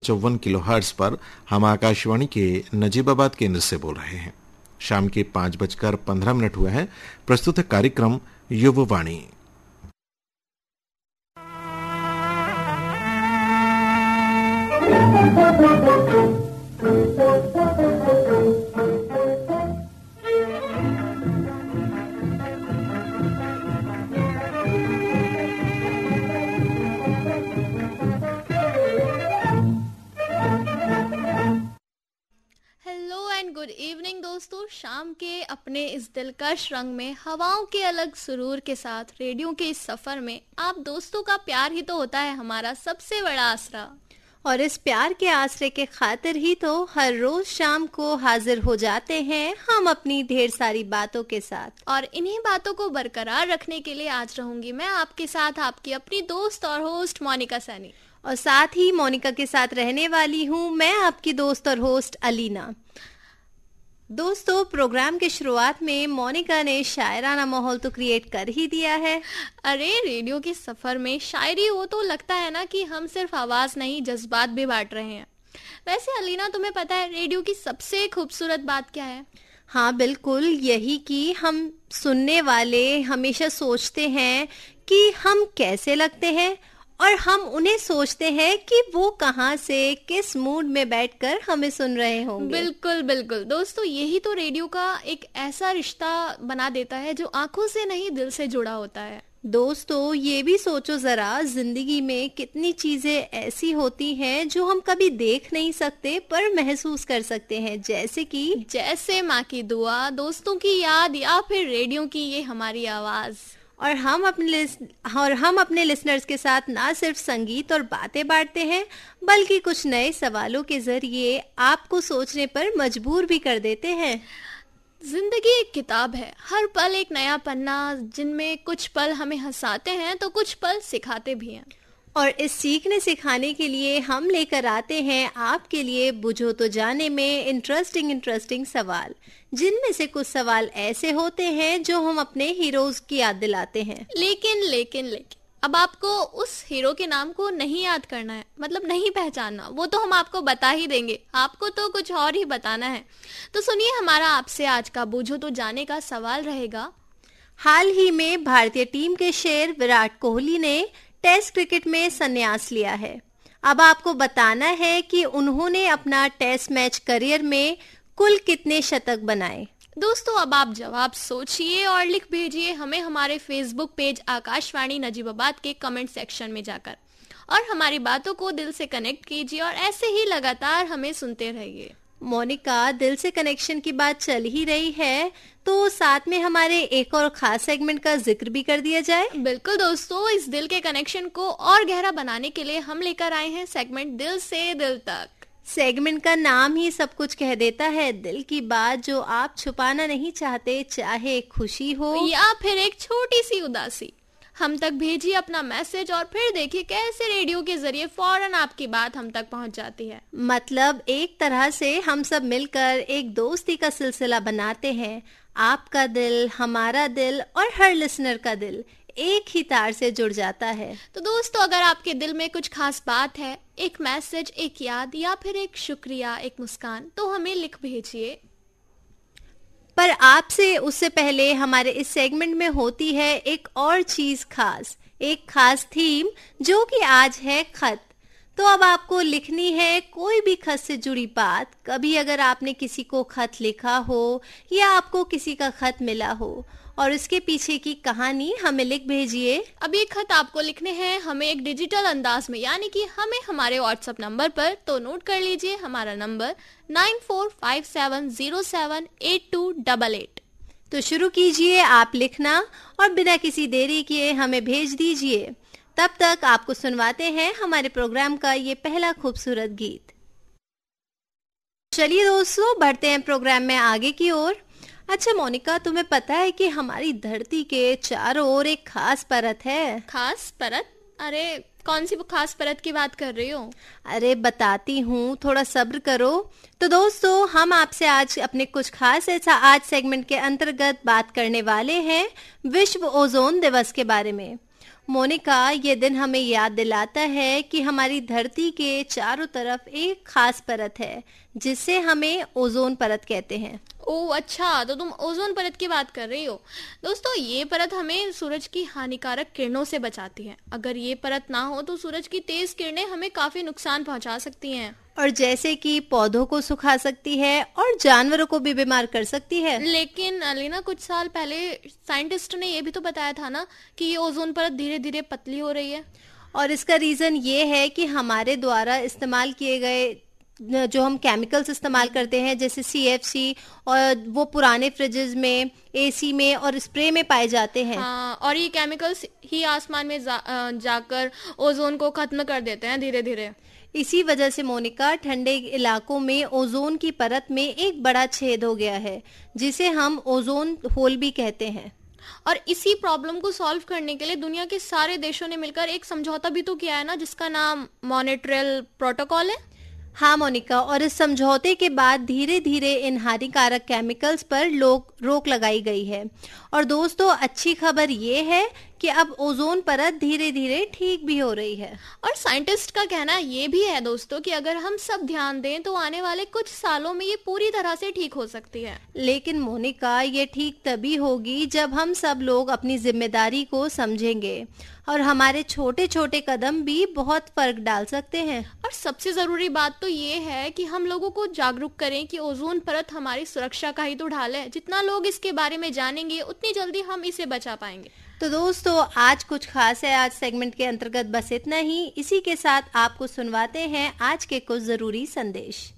54 kilohertz पर हम आकाशवाणी के नजीबाबाद केंद्र से बोल रहे हैं। शाम के 5:15 हुए हैं। प्रस्तुत है कार्यक्रम युववाणी। गुड इवनिंग दोस्तों, शाम के अपने इस दिलकश रंग में हवाओं के अलग सुरूर के साथ रेडियो के इस सफर में आप दोस्तों का प्यार ही तो होता है हमारा सबसे बड़ा आसरा। और इस प्यार के आसरे के खातिर ही तो हर रोज शाम को हाजिर हो जाते हैं हम अपनी ढेर सारी बातों के साथ। और इन्हीं बातों को बरकरार रखने के लिए आज रहूंगी मैं आपके साथ, आपकी अपनी दोस्त और होस्ट मोनिका सैनी। और साथ ही मोनिका के साथ रहने वाली हूँ मैं आपकी दोस्त और होस्ट अलीना। दोस्तों, प्रोग्राम के शुरुआत में मोनिका ने शायराना माहौल तो क्रिएट कर ही दिया है। अरे रेडियो के सफर में शायरी हो तो लगता है ना कि हम सिर्फ आवाज नहीं जज्बात भी बांट रहे हैं। वैसे अलीना, तुम्हें पता है रेडियो की सबसे खूबसूरत बात क्या है? हाँ बिल्कुल, यही कि हम सुनने वाले हमेशा सोचते हैं कि हम कैसे लगते हैं और हम उन्हें सोचते हैं कि वो कहाँ से किस मूड में बैठकर हमें सुन रहे होंगे। बिल्कुल बिल्कुल दोस्तों, यही तो रेडियो का एक ऐसा रिश्ता बना देता है जो आंखों से नहीं दिल से जुड़ा होता है। दोस्तों, ये भी सोचो जरा, जिंदगी में कितनी चीजें ऐसी होती हैं जो हम कभी देख नहीं सकते पर महसूस कर सकते हैं, जैसे माँ की दुआ, दोस्तों की याद या फिर रेडियो की ये हमारी आवाज। और हम अपने लिसनर्स के साथ ना सिर्फ संगीत और बातें बांटते हैं बल्कि कुछ नए सवालों के जरिए आपको सोचने पर मजबूर भी कर देते हैं। जिंदगी एक किताब है, हर पल एक नया पन्ना, जिनमें कुछ पल हमें हंसाते हैं तो कुछ पल सिखाते भी हैं। और इस सीखने सिखाने के लिए हम लेकर आते हैं आपके लिए बुझो तो जाने में इंटरेस्टिंग सवाल, जिनमें से कुछ सवाल ऐसे होते हैं जो हम अपने हीरोज की याद दिलाते हैं। लेकिन अब आपको उस हीरो के नाम को नहीं याद करना है, मतलब नहीं पहचानना, वो तो हम आपको बता ही देंगे, आपको तो कुछ और ही बताना है। तो सुनिए, हमारा आपसे आज का बुझो तो जाने का सवाल रहेगा। हाल ही में भारतीय टीम के शेर विराट कोहली ने टेस्ट क्रिकेट में संन्यास लिया है। अब आपको बताना है कि उन्होंने अपना टेस्ट मैच करियर में कुल कितने शतक बनाए। दोस्तों, अब आप जवाब सोचिए और लिख भेजिए हमें हमारे फेसबुक पेज आकाशवाणी नजीबाबाद के कमेंट सेक्शन में जाकर, और हमारी बातों को दिल से कनेक्ट कीजिए और ऐसे ही लगातार हमें सुनते रहिए। मोनिका, दिल से कनेक्शन की बात चल ही रही है तो साथ में हमारे एक और खास सेगमेंट का जिक्र भी कर दिया जाए। बिल्कुल दोस्तों, इस दिल के कनेक्शन को और गहरा बनाने के लिए हम लेकर आए हैं सेगमेंट दिल से दिल तक। सेगमेंट का नाम ही सब कुछ कह देता है, दिल की बात जो आप छुपाना नहीं चाहते, चाहे खुशी हो या फिर एक छोटी सी उदासी। हम तक भेजिए अपना मैसेज और फिर देखिए कैसे रेडियो के जरिए फौरन आपकी बात हम तक पहुंच जाती है। मतलब एक तरह से हम सब मिलकर एक दोस्ती का सिलसिला बनाते हैं। आपका दिल, हमारा दिल और हर लिसनर का दिल एक ही तार से जुड़ जाता है। तो दोस्तों, अगर आपके दिल में कुछ खास बात है, एक मैसेज, एक याद या फिर एक शुक्रिया, एक मुस्कान, तो हमें लिख भेजिए। पर आपसे उससे पहले हमारे इस सेगमेंट में होती है एक और चीज खास, एक खास थीम, जो कि आज है खत। तो अब आपको लिखनी है कोई भी खत से जुड़ी बात। कभी अगर आपने किसी को खत लिखा हो या आपको किसी का खत मिला हो और इसके पीछे की कहानी हमें लिख भेजिए। अब ये खत आपको लिखने हैं हमें एक डिजिटल अंदाज में, यानी कि हमें हमारे व्हाट्सएप नंबर पर। तो नोट कर लीजिए हमारा नंबर 9457078288। तो शुरू कीजिए आप लिखना और बिना किसी देरी किए हमें भेज दीजिए। तब तक आपको सुनवाते हैं हमारे प्रोग्राम का ये पहला खूबसूरत गीत। चलिए दोस्तों, बढ़ते हैं प्रोग्राम में आगे की ओर। अच्छा मोनिका, तुम्हें पता है कि हमारी धरती के चारों ओर एक खास परत है। खास परत? अरे कौन सी खास परत की बात कर रही हो? अरे बताती हूँ, थोड़ा सब्र करो। तो दोस्तों, हम आपसे आज अपने कुछ खास ऐसा आज सेगमेंट के अंतर्गत बात करने वाले हैं विश्व ओजोन दिवस के बारे में। मोनिका, ये दिन हमें याद दिलाता है कि हमारी धरती के चारों तरफ एक खास परत है जिसे हमें ओजोन परत कहते हैं। ओह अच्छा, तो तुम ओजोन परत की बात कर रही हो। दोस्तों, ये परत हमें सूरज की हानिकारक किरणों से बचाती है। अगर ये परत ना हो तो सूरज की तेज किरणें हमें काफी नुकसान पहुंचा सकती हैं। और जैसे कि पौधों को सुखा सकती है और जानवरों को भी बीमार कर सकती है। लेकिन अलीना, कुछ साल पहले साइंटिस्ट ने ये भी तो बताया था ना कि ये ओजोन परत धीरे धीरे पतली हो रही है। और इसका रीजन ये है कि हमारे द्वारा इस्तेमाल किए गए जो हम केमिकल्स इस्तेमाल करते हैं, जैसे CFC, और वो पुराने फ्रिजेस में, AC में और स्प्रे में पाए जाते हैं। हाँ, और ये केमिकल्स ही आसमान में जाकर ओजोन को खत्म कर देते हैं धीरे धीरे। इसी वजह से मोनिका, ठंडे इलाकों में ओजोन की परत में एक बड़ा छेद हो गया है जिसे हम ओजोन होल भी कहते हैं। और इसी प्रॉब्लम को सॉल्व करने के लिए दुनिया के सारे देशों ने मिलकर एक समझौता भी तो किया है ना, जिसका नाम मॉन्ट्रियल प्रोटोकॉल है। हाँ मोनिका, और इस समझौते के बाद धीरे धीरे इन हानिकारक केमिकल्स पर रोक लगाई गई है। और दोस्तों, अच्छी खबर ये है कि अब ओजोन परत धीरे धीरे ठीक भी हो रही है। और साइंटिस्ट का कहना ये भी है दोस्तों कि अगर हम सब ध्यान दें तो आने वाले कुछ सालों में ये पूरी तरह से ठीक हो सकती है। लेकिन मोनिका, ये ठीक तभी होगी जब हम सब लोग अपनी जिम्मेदारी को समझेंगे, और हमारे छोटे छोटे कदम भी बहुत फर्क डाल सकते हैं। और सबसे जरूरी बात तो ये है कि हम लोगों को जागरूक करें कि ओजोन परत हमारी सुरक्षा का ही तो ढाल है। जितना लोग इसके बारे में जानेंगे उतनी जल्दी हम इसे बचा पाएंगे। तो दोस्तों, आज कुछ खास है। आज सेगमेंट के अंतर्गत बस इतना ही। इसी के साथ आपको सुनवाते हैं आज के कुछ जरूरी संदेश।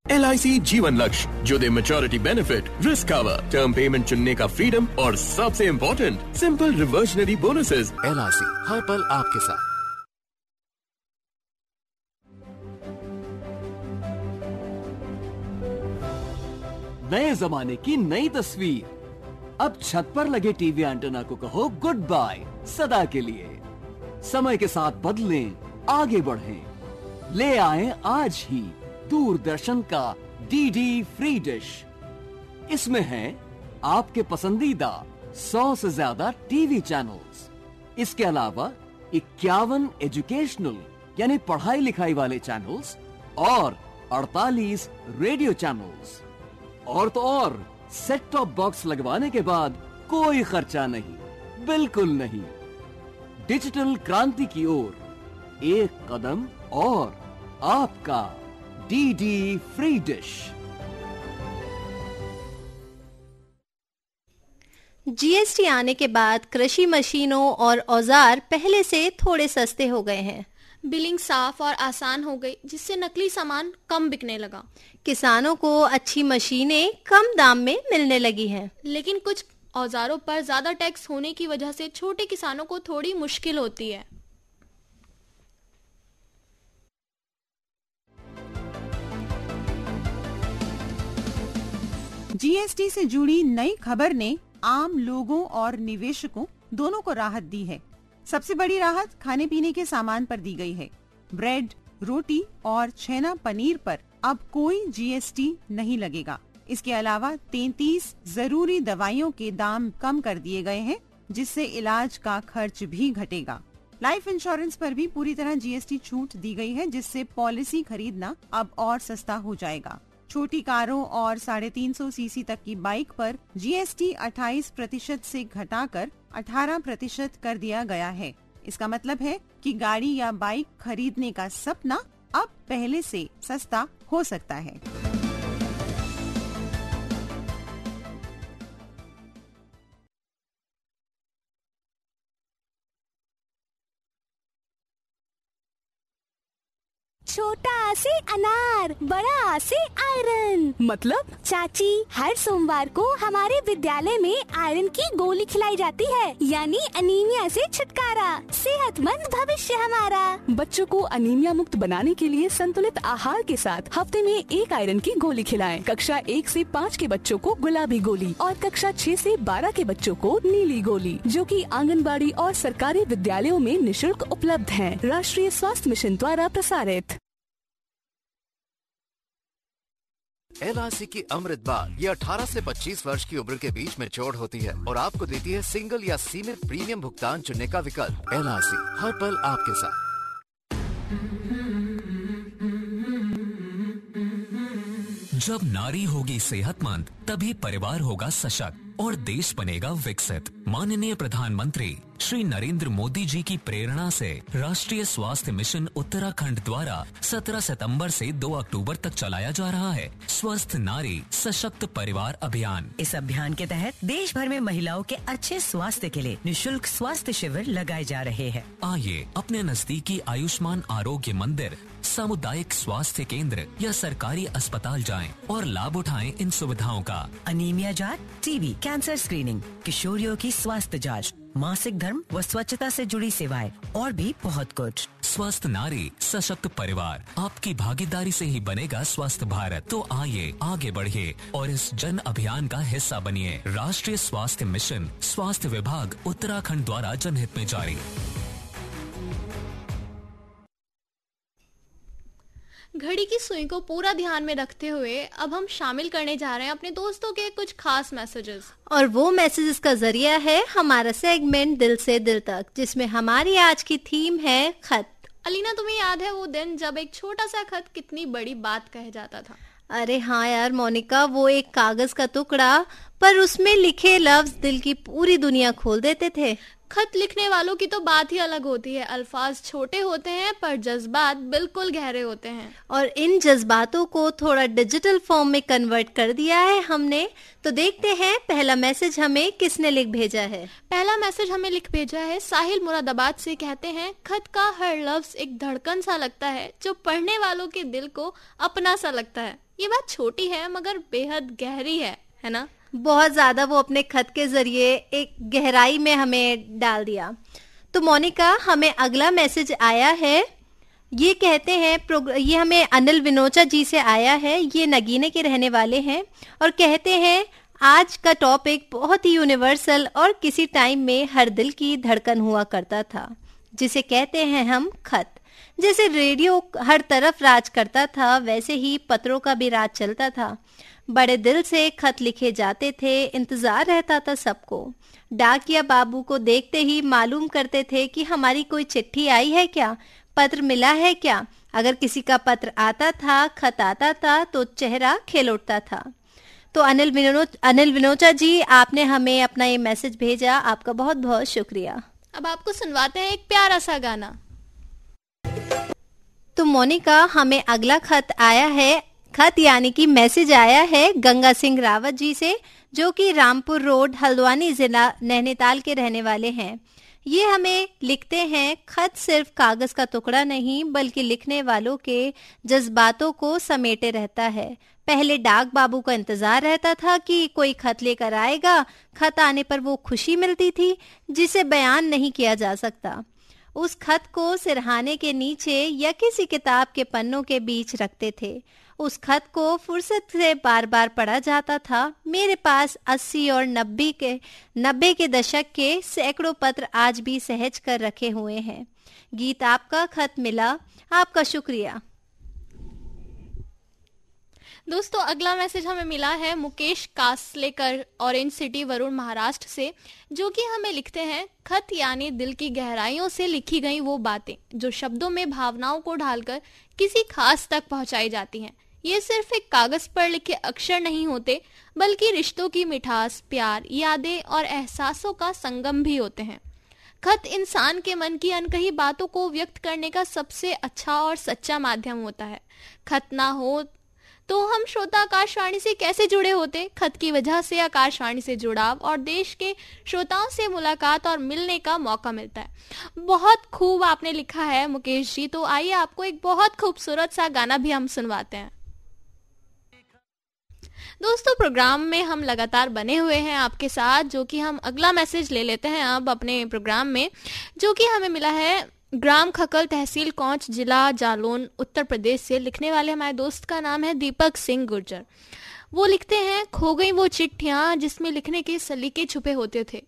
LIC जीवन लक्ष्य जो दे maturity benefit, risk cover, term payment चुनने का फ्रीडम और सबसे important simple reversionary bonuses. LIC हर पल आपके साथ। नए जमाने की नई तस्वीर। अब छत पर लगे टीवी एंटेना को कहो गुड बाय सदा के लिए। समय के साथ बदलें, आगे बढ़ें। ले आएं आज ही दूरदर्शन का DD फ्री डिश। इसमें है आपके पसंदीदा 100 से ज्यादा टीवी चैनल्स। इसके अलावा 51 एजुकेशनल यानी पढ़ाई लिखाई वाले चैनल्स और 48 रेडियो चैनल्स। और तो और, सेट टॉप बॉक्स लगवाने के बाद कोई खर्चा नहीं, बिल्कुल नहीं। डिजिटल क्रांति की ओर एक कदम और आपका DD फ्री डिश। GST आने के बाद कृषि मशीनों और औजार पहले से थोड़े सस्ते हो गए हैं। बिलिंग साफ और आसान हो गई, जिससे नकली सामान कम बिकने लगा। किसानों को अच्छी मशीनें कम दाम में मिलने लगी हैं। लेकिन कुछ औजारों पर ज्यादा टैक्स होने की वजह से छोटे किसानों को थोड़ी मुश्किल होती है। GST से जुड़ी नई खबर ने आम लोगों और निवेशकों दोनों को राहत दी है। सबसे बड़ी राहत खाने पीने के सामान पर दी गई है। ब्रेड, रोटी और छेना पनीर पर अब कोई GST नहीं लगेगा। इसके अलावा 33 जरूरी दवाइयों के दाम कम कर दिए गए हैं, जिससे इलाज का खर्च भी घटेगा। लाइफ इंश्योरेंस पर भी पूरी तरह GST छूट दी गई है, जिससे पॉलिसी खरीदना अब और सस्ता हो जाएगा। छोटी कारों और 350 सीसी तक की बाइक पर GST 28% से घटाकर 18% कर दिया गया है। इसका मतलब है कि गाड़ी या बाइक खरीदने का सपना अब पहले से सस्ता हो सकता है। छोटा से अनार, बड़ा से आयरन। मतलब चाची, हर सोमवार को हमारे विद्यालय में आयरन की गोली खिलाई जाती है, यानी अनीमिया से छुटकारा। सेहतमंद भविष्य हमारा। बच्चों को अनीमिया मुक्त बनाने के लिए संतुलित आहार के साथ हफ्ते में 1 आयरन की गोली खिलाएं। कक्षा 1 से 5 के बच्चों को गुलाबी गोली और कक्षा 6 से 12 के बच्चों को नीली गोली, जो कि आंगनबाड़ी और सरकारी विद्यालयों में निशुल्क उपलब्ध है। राष्ट्रीय स्वास्थ्य मिशन द्वारा प्रसारित। LIC की अमृत बाल ये 18 से 25 वर्ष की उम्र के बीच मैच्योर होती है और आपको देती है सिंगल या सीमित प्रीमियम भुगतान चुनने का विकल्प। LIC हर पल आपके साथ। जब नारी होगी सेहतमंद तभी परिवार होगा सशक्त और देश बनेगा विकसित। माननीय प्रधानमंत्री श्री नरेंद्र मोदी जी की प्रेरणा से राष्ट्रीय स्वास्थ्य मिशन उत्तराखंड द्वारा 17 सितंबर से 2 अक्टूबर तक चलाया जा रहा है स्वस्थ नारी सशक्त परिवार अभियान। इस अभियान के तहत देश भर में महिलाओं के अच्छे स्वास्थ्य के लिए निशुल्क स्वास्थ्य शिविर लगाए जा रहे हैं। आइए अपने नजदीकी आयुष्मान आरोग्य मंदिर, सामुदायिक स्वास्थ्य केंद्र या सरकारी अस्पताल जाएं और लाभ उठाएं इन सुविधाओं का। अनीमिया जांच, टीबी, कैंसर स्क्रीनिंग, किशोरियों की स्वास्थ्य जांच, मासिक धर्म व स्वच्छता से जुड़ी सेवाएं और भी बहुत कुछ। स्वस्थ नारी सशक्त परिवार, आपकी भागीदारी से ही बनेगा स्वस्थ भारत। तो आइए आगे बढ़िए और इस जन अभियान का हिस्सा बनिए। राष्ट्रीय स्वास्थ्य मिशन, स्वास्थ्य विभाग उत्तराखंड द्वारा जनहित में जारी। घड़ी की सुई को पूरा ध्यान में रखते हुए अब हम शामिल करने जा रहे हैं अपने दोस्तों के कुछ खास मैसेजेस। और वो मैसेजेस का जरिया है हमारा सेगमेंट दिल से दिल तक, जिसमें हमारी आज की थीम है खत। अलीना, तुम्हें याद है वो दिन जब एक छोटा सा खत कितनी बड़ी बात कह जाता था? अरे हाँ यार मोनिका, वो एक कागज का टुकड़ा पर उसमें लिखे लफ्ज दिल की पूरी दुनिया खोल देते थे। खत लिखने वालों की तो बात ही अलग होती है। अल्फाज छोटे होते हैं पर जज्बात बिल्कुल गहरे होते हैं। और इन जज्बातों को थोड़ा डिजिटल फॉर्म में कन्वर्ट कर दिया है हमने। तो देखते हैं पहला मैसेज हमें किसने लिख भेजा है। पहला मैसेज हमें लिख भेजा है साहिल मुरादाबाद से। कहते हैं, खत का हर लफ्ज एक धड़कन सा लगता है जो पढ़ने वालों के दिल को अपना सा लगता है। ये बात छोटी है मगर बेहद गहरी है ना? बहुत ज्यादा। वो अपने खत के जरिए एक गहराई में हमें डाल दिया। तो मोनिका, हमें अगला मैसेज आया है। ये कहते हैं, ये हमें अनिल विनोचा जी से आया है। ये नगीने के रहने वाले हैं और कहते हैं, आज का टॉपिक बहुत ही यूनिवर्सल और किसी टाइम में हर दिल की धड़कन हुआ करता था, जिसे कहते हैं हम खत। जैसे रेडियो हर तरफ राज करता था, वैसे ही पत्रों का भी राज चलता था। बड़े दिल से खत लिखे जाते थे, इंतजार रहता था सबको। डाकिया बाबू को देखते ही मालूम करते थे कि हमारी कोई चिट्ठी आई है क्या, पत्र मिला है क्या। अगर किसी का पत्र आता था, खत आता था, तो चेहरा खिल उठता था। तो अनिल विनोचा जी, आपने हमें अपना ये मैसेज भेजा, आपका बहुत बहुत शुक्रिया। अब आपको सुनवाते हैं एक प्यारा सा गाना। तो मोनिका, हमें अगला खत आया है, खत यानी कि मैसेज आया है गंगा सिंह रावत जी से, जो कि रामपुर रोड, हल्द्वानी जिला, नैनीताल के रहने वाले हैं। ये हमें लिखते हैं, खत सिर्फ कागज का टुकड़ा नहीं बल्कि लिखने वालों के जज्बातों को समेटे रहता है। पहले डाक बाबू का इंतजार रहता था कि कोई खत लेकर आएगा। खत आने पर वो खुशी मिलती थी जिसे बयान नहीं किया जा सकता। उस खत को सिरहाने के नीचे या किसी किताब के पन्नों के बीच रखते थे। उस खत को फुर्सत से बार बार पढ़ा जाता था। मेरे पास 80 और 90 के दशक के सैकड़ों पत्र आज भी सहज कर रखे हुए हैं। गीत आपका खत मिला, आपका शुक्रिया। दोस्तों, अगला मैसेज हमें मिला है मुकेश कासलेकर, ऑरेंज सिटी, वरुण, महाराष्ट्र से, जो कि हमें लिखते हैं, खत यानी दिल की गहराइयों से लिखी गई वो बातें जो शब्दों में भावनाओं को ढालकर किसी खास तक पहुंचाई जाती हैं। ये सिर्फ एक कागज पर लिखे अक्षर नहीं होते बल्कि रिश्तों की मिठास, प्यार, यादें और एहसासों का संगम भी होते हैं। खत इंसान के मन की अनकही बातों को व्यक्त करने का सबसे अच्छा और सच्चा माध्यम होता है। खत ना हो तो हम श्रोता आकाशवाणी से कैसे जुड़े होते। खत की वजह से आकाशवाणी से जुड़ाव और देश के श्रोताओं से मुलाकात और मिलने का मौका मिलता है। बहुत खूब आपने लिखा है मुकेश जी। तो आइए आपको एक बहुत खूबसूरत सा गाना भी हम सुनवाते हैं। दोस्तों, प्रोग्राम में हम लगातार बने हुए हैं आपके साथ, जो कि हम अगला मैसेज ले लेते हैं अब अपने प्रोग्राम में, जो कि हमें मिला है ग्राम खकल, तहसील कौंच, जिला जालौन, उत्तर प्रदेश से। लिखने वाले हमारे दोस्त का नाम है दीपक सिंह गुर्जर। वो लिखते हैं, खो गई वो चिट्ठियां जिसमें लिखने के सलीके छुपे होते थे।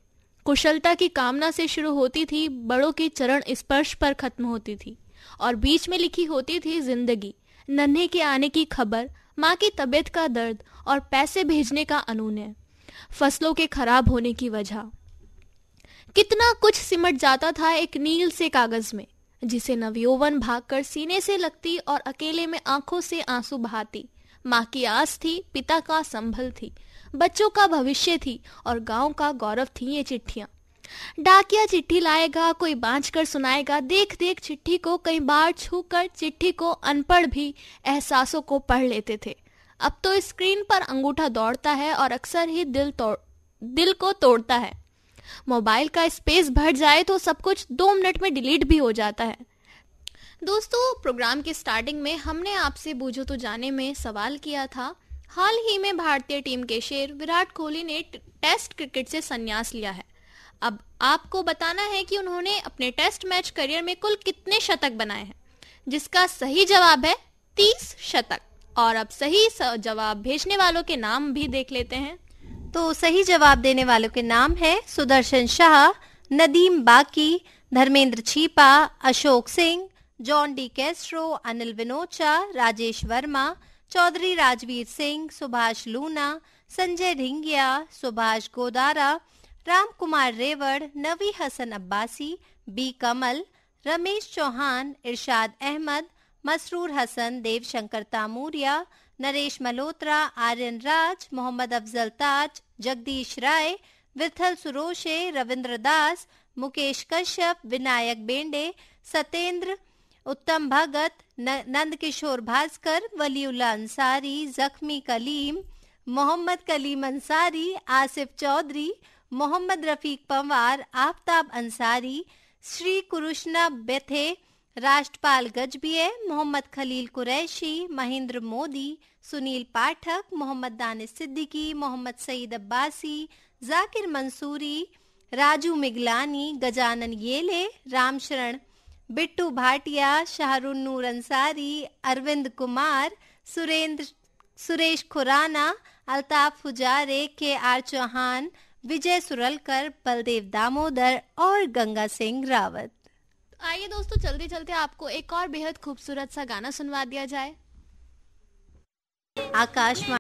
कुशलता की कामना से शुरू होती थी, बड़ों के चरण स्पर्श पर खत्म होती थी और बीच में लिखी होती थी जिंदगी। नन्हे के आने की खबर, माँ की तबीयत का दर्द और पैसे भेजने का अनून्य, फसलों के खराब होने की वजह। कितना कुछ सिमट जाता था एक नील से कागज में, जिसे नवयौवन भागकर सीने से लगती और अकेले में आंखों से आंसू बहाती। माँ की आस थी, पिता का संभल थी, बच्चों का भविष्य थी और गांव का गौरव थी ये चिट्ठियां। डाकिया चिट्ठी लाएगा, कोई बांझ कर सुनाएगा, देख देख चिट्ठी को, कई बार छूकर चिट्ठी को अनपढ़ भी एहसासों को पढ़ लेते थे। अब तो स्क्रीन पर अंगूठा दौड़ता है और अक्सर ही दिल को तोड़ता है। मोबाइल का स्पेस भर जाए तो सब कुछ 2 मिनट में डिलीट भी हो जाता है। दोस्तों, प्रोग्राम की स्टार्टिंग में हमने आपसे बूझो तो जाने में सवाल किया था, हाल ही में भारतीय टीम के शेर विराट कोहली ने टेस्ट क्रिकेट से संन्यास लिया है। अब आपको बताना है कि उन्होंने अपने टेस्ट मैच करियर में कुल कितने शतक बनाए हैं, जिसका सही जवाब है 30 शतक। और अब सही जवाब भेजने वालों के नाम भी देख लेते हैं। तो सही जवाब देने वालों के नाम है सुदर्शन शाह, नदीम बाकी, धर्मेंद्र छीपा, अशोक सिंह, जॉन डी कैस्ट्रो, अनिल विनोचा, राजेश वर्मा, चौधरी राजवीर सिंह, सुभाष लूना, संजय ढिंगिया, सुभाष गोदारा, राम कुमार रेवड़, नवी हसन अब्बासी, बी कमल, रमेश चौहान, इरशाद अहमद, मसरूर हसन, देवशंकर तामूरिया, नरेश मल्होत्रा, आर्यन राज, मोहम्मद अफजल ताज, जगदीश राय, विठल सुरोशे, रविंद्र दास, मुकेश कश्यप, विनायक बेंडे, सतेंद्र, उत्तम भगत, नंद किशोर भास्कर, वलीउल्ला अंसारी, जख्मी कलीम, मोहम्मद कलीम अंसारी, आसिफ चौधरी, मोहम्मद रफीक पंवार, आफ्ताब अंसारी, श्री कुरुष्णा बेथे, राष्ट्रपाल गजबिये, मोहम्मद खलील कुरैशी, महेंद्र मोदी, सुनील पाठक, मोहम्मद दानिश सिद्दीकी, मोहम्मद सईद अब्बासी, जाकिर मंसूरी, राजू मिगलानी, गजानन येले, रामशरण, बिट्टू भाटिया, शाहरुन नूर अंसारी, अरविंद कुमार, सुरेश खुराना, अल्ताफ हुजारे, के आर चौहान, विजय सुरलकर, बलदेव दामोदर और गंगा सिंह रावत। आइए दोस्तों, चलते चलते आपको एक और बेहद खूबसूरत सा गाना सुनवा दिया जाए। आकाशवाणी